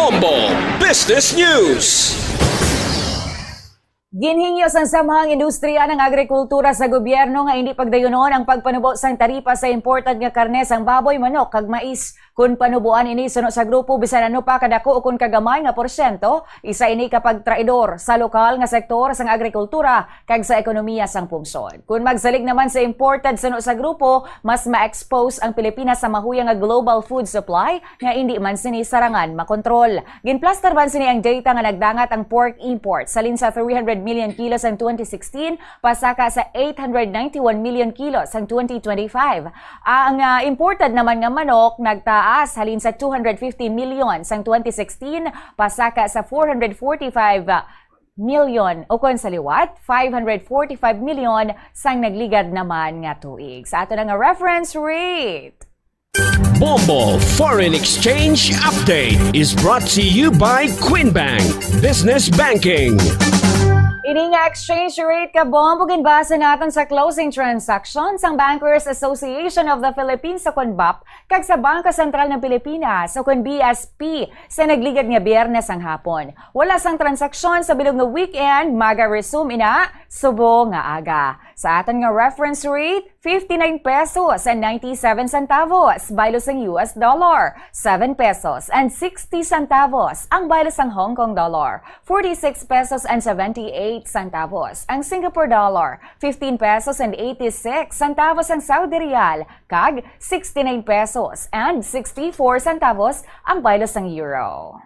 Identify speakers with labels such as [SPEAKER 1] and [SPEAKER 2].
[SPEAKER 1] Bombo Business News.
[SPEAKER 2] Ginhingyo sang samahang industriya ng agrikultura sa gobyerno nga hindi pagdayunon ang pagpanubo sang taripa sa imported nga karne sang baboy, manok kag mais. Kun panubuan ini suno sa grupo bisan ano pa kadako o kun kagamay nga porsyento, isa ini kapag traidor sa lokal nga sektor sang agrikultura kag sa ekonomiya sang pungsod. Kun magsalig naman sa imported suno sa grupo, mas ma-expose ang Pilipinas sa mahuyang nga global food supply nga hindi man sini sarangan makontrol. Ginplaster ban sini ang data nga nagdangat ang pork import salin sa 300 million kilos ang 2016 pasaka sa 891 million kilos ang 2025. Ang imported naman nga manok nagtaas halin sa 250 million sang 2016 pasaka sa 445 million o kung sa liwat 545 million sang nagligad naman nga tuig. Sa ato na nga reference rate.
[SPEAKER 1] Bombo Foreign Exchange Update is brought to you by Quinbank Business Banking.
[SPEAKER 2] Ini nga exchange rate ka bombogin basa naton sa closing transactions ang Bankers Association of the Philippines sa CONBAP kag sa Bangko Sentral ng Pilipinas o BSP sa nagligad nga Biyernes ang hapon. Wala sang transaksyon sa bilog nga weekend, maga-resume ina subo nga aga. Sa aton nga reference rate, 59 pesos and 97 centavos baylo sang US dollar, 7 pesos and 60 centavos ang baylo sang Hong Kong dollar, 46 pesos and 78 centavos ang Singapore dollar, 15 pesos and 86 centavos ang Saudi Rial, kag 69 pesos and 64 centavos ang baylo sang euro.